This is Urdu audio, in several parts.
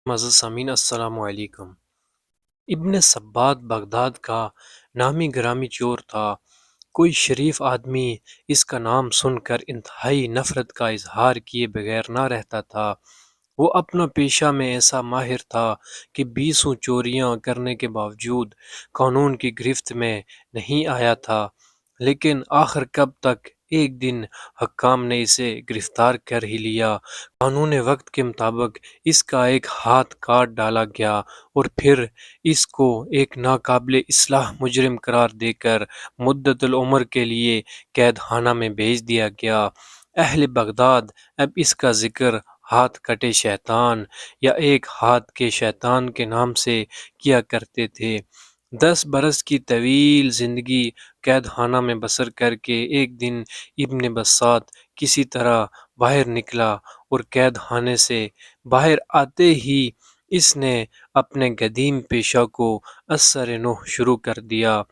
معزز سامعین السلام علیکم۔ ابن سبات بغداد کا نامی گرامی چور تھا۔ کوئی شریف آدمی اس کا نام سن کر انتہائی نفرت کا اظہار کیے بغیر نہ رہتا تھا۔ وہ اپنا پیشہ میں ایسا ماہر تھا کہ 20 چوریاں کرنے کے باوجود قانون کی گرفت میں نہیں آیا تھا، لیکن آخر کب تک ایک دن حکام نے اسے گرفتار کر ہی لیا۔ قانون وقت کے مطابق اس کا ایک ہاتھ کاٹ ڈالا گیا اور پھر اس کو ایک ناقابل اصلاح مجرم قرار دے کر مدت العمر کے لیے قید خانہ میں بھیج دیا گیا۔ اہل بغداد اب اس کا ذکر ہاتھ کٹے شیطان یا ایک ہاتھ کے شیطان کے نام سے کیا کرتے تھے۔ 10 برس کی طویل زندگی قید خانہ میں بسر کر کے ایک دن ابن بساط کسی طرح باہر نکلا اور قید خانے سے باہر آتے ہی اس نے اپنے قدیم پیشہ کو اثر نو شروع کر دیا۔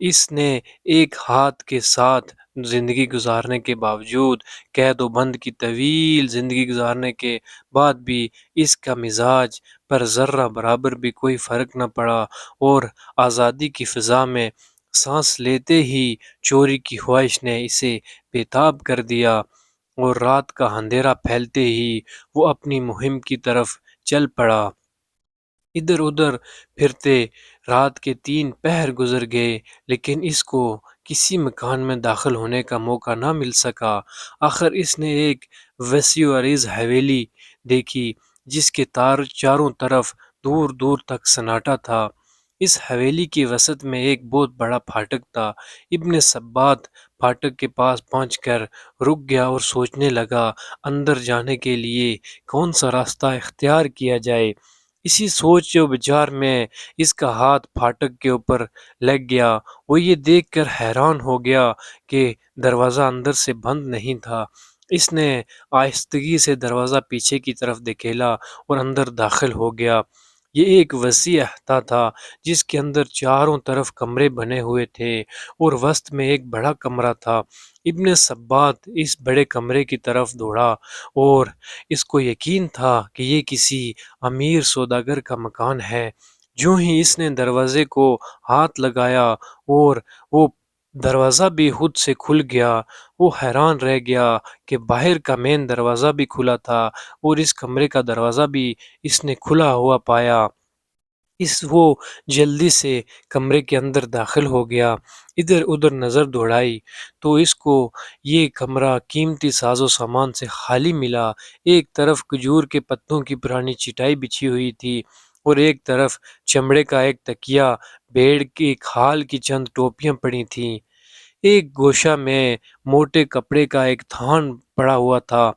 اس نے ایک ہاتھ کے ساتھ زندگی گزارنے کے باوجود، قید و بند کی طویل زندگی گزارنے کے بعد بھی اس کا مزاج پر ذرہ برابر بھی کوئی فرق نہ پڑا اور آزادی کی فضا میں سانس لیتے ہی چوری کی خواہش نے اسے بےتاب کر دیا اور رات کا اندھیرا پھیلتے ہی وہ اپنی مہم کی طرف چل پڑا۔ ادھر ادھر پھرتے رات کے 3 پہر گزر گئے، لیکن اس کو کسی مکان میں داخل ہونے کا موقع نہ مل سکا۔ آخر اس نے ایک وسیع و عریض حویلی دیکھی جس کے چاروں طرف دور دور تک سناٹا تھا۔ اس حویلی کی وسط میں ایک بہت بڑا پھاٹک تھا۔ ابن سبات پھاٹک کے پاس پہنچ کر رک گیا اور سوچنے لگا اندر جانے کے لیے کون سا راستہ اختیار کیا جائے۔ اسی سوچ و بچار میں اس کا ہاتھ پھاٹک کے اوپر لگ گیا۔ وہ یہ دیکھ کر حیران ہو گیا کہ دروازہ اندر سے بند نہیں تھا۔ اس نے آہستگی سے دروازہ پیچھے کی طرف دھکیلا اور اندر داخل ہو گیا۔ یہ ایک وسیع احاطہ تھا جس کے اندر چاروں طرف کمرے بنے ہوئے تھے اور وسط میں ایک بڑا کمرہ تھا۔ ابن سبات اس بڑے کمرے کی طرف دوڑا اور اس کو یقین تھا کہ یہ کسی امیر سوداگر کا مکان ہے۔ جو ہی اس نے دروازے کو ہاتھ لگایا اور وہ دروازہ بھی خود سے کھل گیا۔ وہ حیران رہ گیا کہ باہر کا مین دروازہ بھی کھلا تھا اور اس کمرے کا دروازہ بھی اس نے کھلا ہوا پایا۔ وہ جلدی سے کمرے کے اندر داخل ہو گیا۔ ادھر ادھر نظر دوڑائی تو اس کو یہ کمرہ قیمتی ساز و سامان سے خالی ملا۔ ایک طرف کھجور کے پتوں کی پرانی چٹائی بچھی ہوئی تھی اور ایک طرف چمڑے کا ایک تکیہ، بھیڑ کی کھال کی چند ٹوپیاں پڑی تھیں۔ ایک گوشہ میں موٹے کپڑے کا ایک تھان پڑا ہوا تھا۔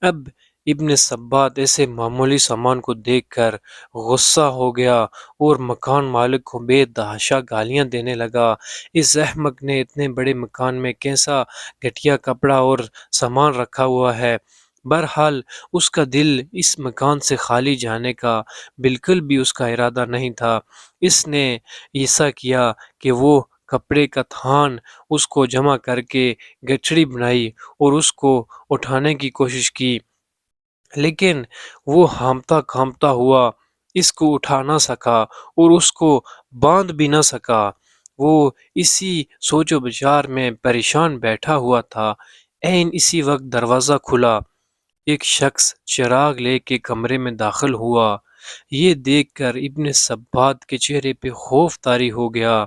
اب ابن سبات ایسے معمولی سامان کو دیکھ کر غصہ ہو گیا اور مکان مالک کو بے تحاشا گالیاں دینے لگا۔ اس احمق نے اتنے بڑے مکان میں کیسا گھٹیا کپڑا اور سامان رکھا ہوا ہے۔ بہرحال اس کا دل اس مکان سے خالی جانے کا بالکل بھی اس کا ارادہ نہیں تھا۔ اس نے ایسا کیا کہ وہ کپڑے کا تھان اس کو جمع کر کے گٹھڑی بنائی اور اس کو اٹھانے کی کوشش کی، لیکن وہ ہامتا کامتا ہوا اس کو اٹھا نہ سکا اور اس کو باندھ بھی نہ سکا۔ وہ اسی سوچ و بچار میں پریشان بیٹھا ہوا تھا۔ عین اسی وقت دروازہ کھلا۔ ایک شخص چراغ لے کے کمرے میں داخل ہوا۔ یہ دیکھ کر ابن سبات کے چہرے پہ خوف طاری ہو گیا۔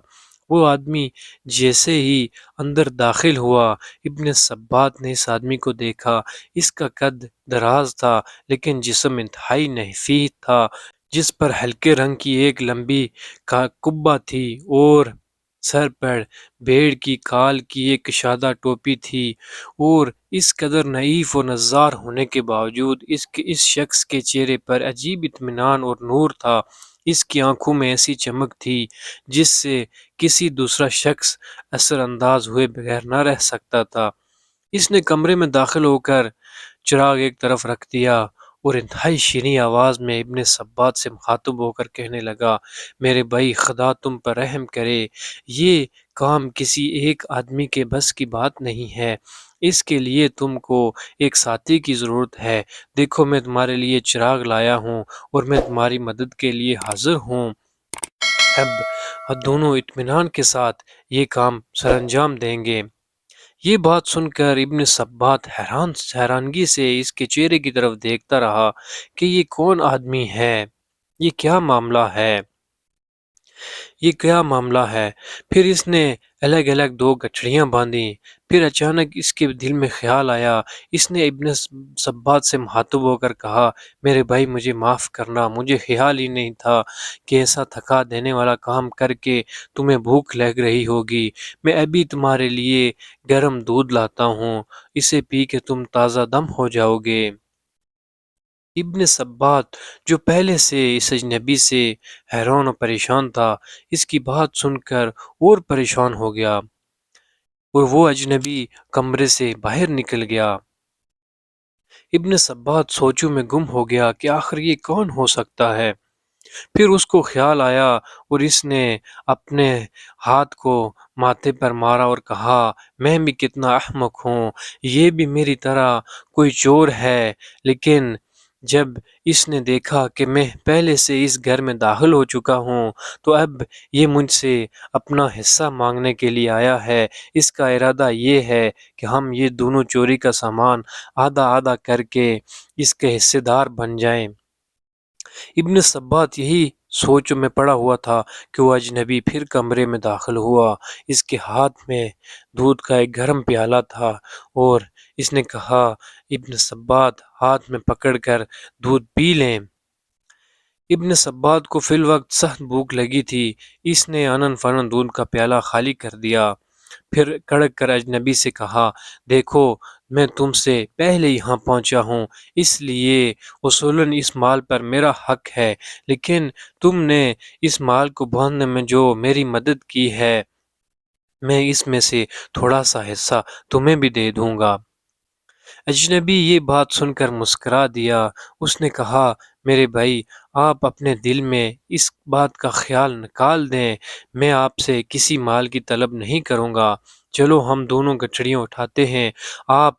وہ آدمی جیسے ہی اندر داخل ہوا، ابن سبات نے اس آدمی کو دیکھا۔ اس کا قد دراز تھا لیکن جسم انتہائی نحیف تھا، جس پر ہلکے رنگ کی ایک لمبی قبہ تھی اور سر پر بھیڑ کی کھال کی ایک کشادہ ٹوپی تھی، اور اس قدر نحیف و نزار ہونے کے باوجود اس شخص کے چہرے پر عجیب اطمینان اور نور تھا۔ اس کی آنکھوں میں ایسی چمک تھی جس سے کسی دوسرا شخص اثر انداز ہوئے بغیر نہ رہ سکتا تھا۔ اس نے کمرے میں داخل ہو کر چراغ ایک طرف رکھ دیا اور انتہائی شیریں آواز میں ابن سبات سے مخاطب ہو کر کہنے لگا، میرے بھائی، خدا تم پر رحم کرے، یہ کام کسی ایک آدمی کے بس کی بات نہیں ہے، اس کے لیے تم کو ایک ساتھی کی ضرورت ہے۔ دیکھو میں تمہارے لیے چراغ لایا ہوں اور میں تمہاری مدد کے لیے حاضر ہوں۔ اب دونوں اطمینان کے ساتھ یہ کام سر انجام دیں گے۔ یہ بات سن کر ابن سبات حیرانگی سے اس کے چہرے کی طرف دیکھتا رہا کہ یہ کون آدمی ہے، یہ کیا معاملہ ہے، یہ کیا معاملہ ہے۔ پھر اس نے الگ الگ دو گٹھڑیاں باندھی۔ پھر اچانک اس کے دل میں خیال آیا۔ اس نے ابن سبات سے مخاطب ہو کر کہا، میرے بھائی مجھے معاف کرنا، مجھے خیال ہی نہیں تھا کہ ایسا تھکا دینے والا کام کر کے تمہیں بھوک لگ رہی ہوگی۔ میں ابھی تمہارے لیے گرم دودھ لاتا ہوں، اسے پی کے تم تازہ دم ہو جاؤ گے۔ ابن سبات جو پہلے سے اس اجنبی سے حیران و پریشان تھا، اس کی بات سن کر اور پریشان ہو گیا اور وہ اجنبی کمرے سے باہر نکل گیا۔ ابن سبات سوچوں میں گم ہو گیا کہ آخر یہ کون ہو سکتا ہے۔ پھر اس کو خیال آیا اور اس نے اپنے ہاتھ کو ماتھے پر مارا اور کہا، میں بھی کتنا احمق ہوں، یہ بھی میری طرح کوئی چور ہے۔ لیکن جب اس نے دیکھا کہ میں پہلے سے اس گھر میں داخل ہو چکا ہوں تو اب یہ مجھ سے اپنا حصہ مانگنے کے لیے آیا ہے۔ اس کا ارادہ یہ ہے کہ ہم یہ دونوں چوری کا سامان آدھا آدھا کر کے اس کے حصے دار بن جائیں۔ ابن سبات یہی سوچ میں پڑا ہوا تھا کہ وہ اجنبی پھر کمرے میں داخل ہوا۔ اس کے ہاتھ میں دودھ کا ایک گرم پیالہ تھا اور اس نے کہا، ابن سبات ہاتھ میں پکڑ کر دودھ پی لیں۔ ابن سبات کو فی الوقت سخت بھوک لگی تھی۔ اس نے آنن فانن دودھ کا پیالہ خالی کر دیا، پھر کڑک کر اجنبی سے کہا، دیکھو میں تم سے پہلے یہاں پہنچا ہوں، اس لیے اصولاً اس مال پر میرا حق ہے، لیکن تم نے اس مال کو باندھنے میں جو میری مدد کی ہے، میں اس میں سے تھوڑا سا حصہ تمہیں بھی دے دوں گا۔ اجنبی یہ بات سن کر مسکرا دیا۔ اس نے کہا، میرے بھائی آپ اپنے دل میں اس بات کا خیال نکال دیں، میں آپ سے کسی مال کی طلب نہیں کروں گا۔ چلو ہم دونوں گٹھڑیاں اٹھاتے ہیں، آپ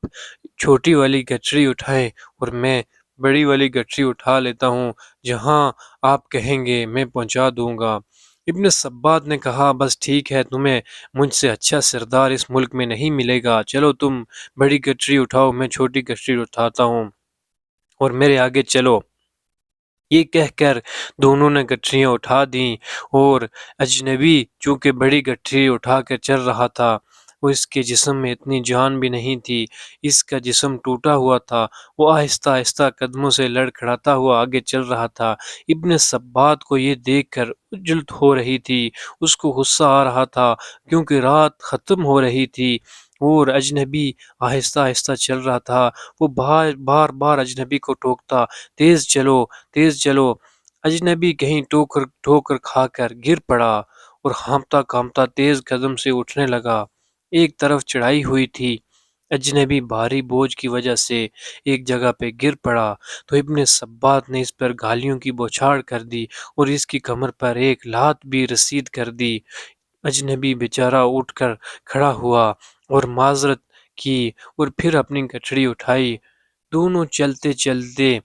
چھوٹی والی گٹھڑی اٹھائیں اور میں بڑی والی گٹھڑی اٹھا لیتا ہوں، جہاں آپ کہیں گے میں پہنچا دوں گا۔ ابن سبات نے کہا، بس ٹھیک ہے، تمہیں مجھ سے اچھا سردار اس ملک میں نہیں ملے گا، چلو تم بڑی گٹھڑی اٹھاؤ، میں چھوٹی گٹھڑی اٹھاتا ہوں اور میرے آگے چلو۔ یہ کہہ کر دونوں نے گٹھڑیاں اٹھا دیں اور اجنبی چونکہ بڑی گٹھڑی اٹھا کر چل رہا تھا، وہ اس کے جسم میں اتنی جان بھی نہیں تھی، اس کا جسم ٹوٹا ہوا تھا، وہ آہستہ آہستہ قدموں سے لڑکھڑاتا ہوا آگے چل رہا تھا۔ ابن سبات کو یہ دیکھ کر اجلت ہو رہی تھی، اس کو غصہ آ رہا تھا کیونکہ رات ختم ہو رہی تھی اور اجنبی آہستہ آہستہ چل رہا تھا۔ وہ بار بار اجنبی کو ٹوکتا، تیز چلو تیز چلو۔ اجنبی کہیں ٹوکر کھا کر گر پڑا اور ہانپتا کانپتا تیز قدم سے اٹھنے لگا۔ ایک طرف چڑھائی ہوئی تھی، اجنبی بھاری بوجھ کی وجہ سے ایک جگہ پہ گر پڑا تو ابن سبات نے اس پر گالیوں کی بوچھاڑ کر دی اور اس کی کمر پر ایک لات بھی رسید کر دی۔ اجنبی بیچارہ اٹھ کر کھڑا ہوا اور معذرت کی اور پھر اپنی گٹھڑی اٹھائی۔ دونوں چلتے چلتے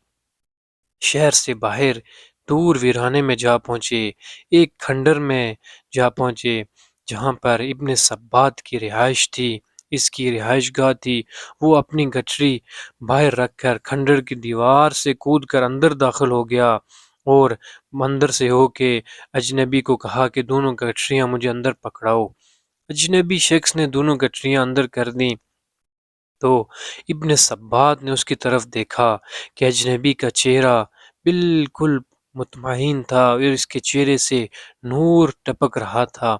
شہر سے باہر دور ویرانے میں جا پہنچے، ایک کھنڈر میں جا پہنچے جہاں پر ابن سبات کی رہائش تھی، اس کی رہائش گاہ تھی۔ وہ اپنی گٹھڑی باہر رکھ کر کھنڈر کی دیوار سے کود کر اندر داخل ہو گیا اور اندر سے ہو کے اجنبی کو کہا کہ دونوں گٹھڑیاں مجھے اندر پکڑاؤ۔ اجنبی شخص نے دونوں گٹھڑیاں اندر کر دیں تو ابن سبات نے اس کی طرف دیکھا کہ اجنبی کا چہرہ بالکل مطمئن تھا اور اس کے چہرے سے نور ٹپک رہا تھا۔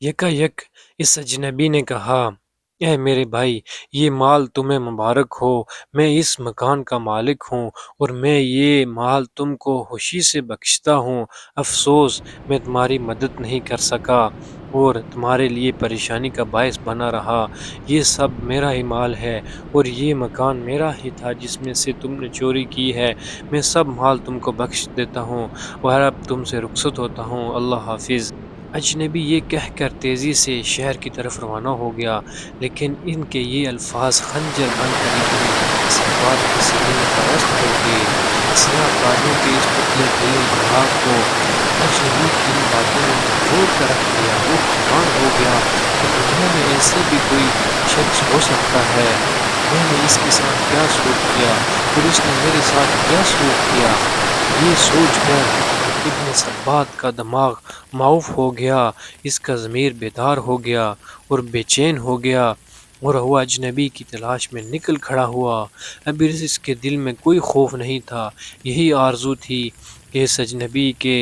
یکا یک اس اجنبی نے کہا، اے میرے بھائی، یہ مال تمہیں مبارک ہو، میں اس مکان کا مالک ہوں اور میں یہ مال تم کو خوشی سے بخشتا ہوں۔ افسوس میں تمہاری مدد نہیں کر سکا اور تمہارے لیے پریشانی کا باعث بنا رہا۔ یہ سب میرا ہی مال ہے اور یہ مکان میرا ہی تھا جس میں سے تم نے چوری کی ہے۔ میں سب مال تم کو بخش دیتا ہوں اور اب تم سے رخصت ہوتا ہوں، اللہ حافظ۔ اجنبی یہ کہہ کر تیزی سے شہر کی طرف روانہ ہو گیا، لیکن ان کے یہ الفاظ خنجر بن کر ابن سبات کے سینے میں پیوست ہو گئے۔ سیاہ قادوں کے اس پتلے دل دماغ کو اجنبی کی ان باتوں نے جھنجھوڑ کر رکھ دیا۔ وہ حیران ہو گیا کہ دنیا میں ایسے بھی کوئی شخص ہو سکتا ہے۔ میں نے اس کے ساتھ کیا سلوک کیا اور اس نے میرے ساتھ کیا سلوک کیا؟ یہ سوچ کر ابن سبات کا دماغ معاف ہو گیا، اس کا ضمیر بیدار ہو گیا اور بے چین ہو گیا، اور وہ اجنبی کی تلاش میں نکل کھڑا ہوا۔ اب اس کے دل میں کوئی خوف نہیں تھا، یہی آرزو تھی کہ اس اجنبی کے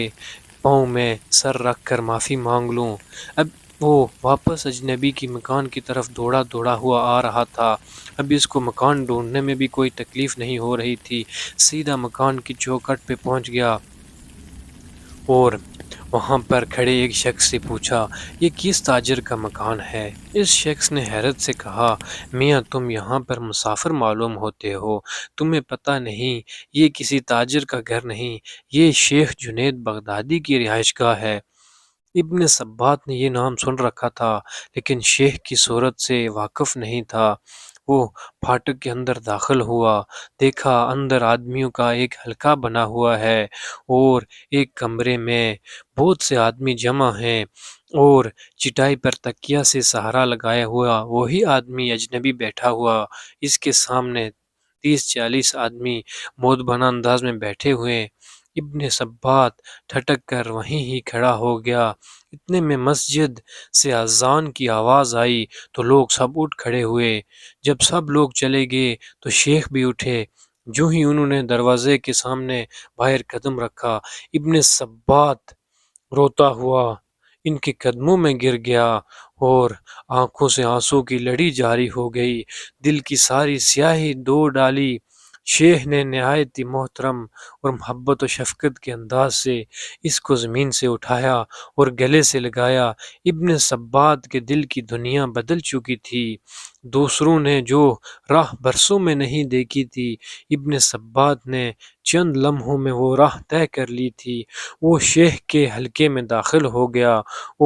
پاؤں میں سر رکھ کر معافی مانگ لوں۔ اب وہ واپس اجنبی کی مکان کی طرف دوڑا دوڑا ہوا آ رہا تھا۔ اب اس کو مکان ڈھونڈنے میں بھی کوئی تکلیف نہیں ہو رہی تھی، سیدھا مکان کی چوکھٹ پہ پہنچ گیا اور وہاں پر کھڑے ایک شخص سے پوچھا، یہ کس تاجر کا مکان ہے؟ اس شخص نے حیرت سے کہا، میاں تم یہاں پر مسافر معلوم ہوتے ہو، تمہیں پتہ نہیں یہ کسی تاجر کا گھر نہیں، یہ شیخ جنید بغدادی کی رہائش گاہ ہے۔ ابن سبات نے یہ نام سن رکھا تھا، لیکن شیخ کی صورت سے واقف نہیں تھا۔ وہ پھاٹک کے اندر داخل ہوا، دیکھا اندر آدمیوں کا ایک حلقہ بنا ہوا ہے اور ایک کمرے میں بہت سے آدمی جمع ہیں، اور چٹائی پر تکیہ سے سہارا لگایا ہوا وہی آدمی اجنبی بیٹھا ہوا، اس کے سامنے 30-40 آدمی مودبانہ انداز میں بیٹھے ہوئے۔ ابن سبات ٹھٹک کر وہیں ہی کھڑا ہو گیا۔ اتنے میں مسجد سے اذان کی آواز آئی تو لوگ سب اٹھ کھڑے ہوئے۔ جب سب لوگ چلے گئے تو شیخ بھی اٹھے۔ جو ہی انہوں نے دروازے کے سامنے باہر قدم رکھا، ابن سبات روتا ہوا ان کے قدموں میں گر گیا اور آنکھوں سے آنسو کی لڑی جاری ہو گئی، دل کی ساری سیاہی دو ڈالی۔ شیخ نے نہایت ہی محترم اور محبت و شفقت کے انداز سے اس کو زمین سے اٹھایا اور گلے سے لگایا۔ ابن سبات کے دل کی دنیا بدل چکی تھی، دوسروں نے جو راہ برسوں میں نہیں دیکھی تھی، ابن سبات نے چند لمحوں میں وہ راہ طے کر لی تھی۔ وہ شیخ کے حلقے میں داخل ہو گیا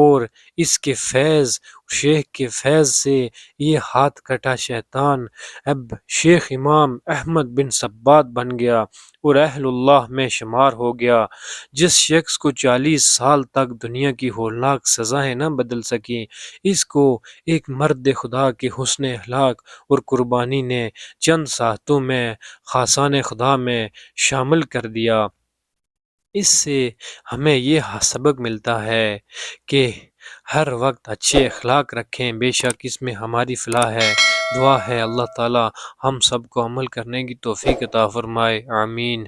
اور اس کے فیض، شیخ کے فیض سے یہ ہاتھ کٹا شیطان اب شیخ امام احمد بن سبات بن گیا اور اہل اللہ میں شمار ہو گیا۔ جس شخص کو 40 سال تک دنیا کی ہولناک سزائیں نہ بدل سکیں، اس کو ایک مرد خدا کے حسن اخلاق اور قربانی نے چند ساعتوں میں خاصان خدا میں شامل کر دیا۔ اس سے ہمیں یہ سبق ملتا ہے کہ ہر وقت اچھے اخلاق رکھیں، بے شک اس میں ہماری فلاح ہے۔ دعا ہے اللہ تعالی ہم سب کو عمل کرنے کی توفیق عطا فرمائے، آمین۔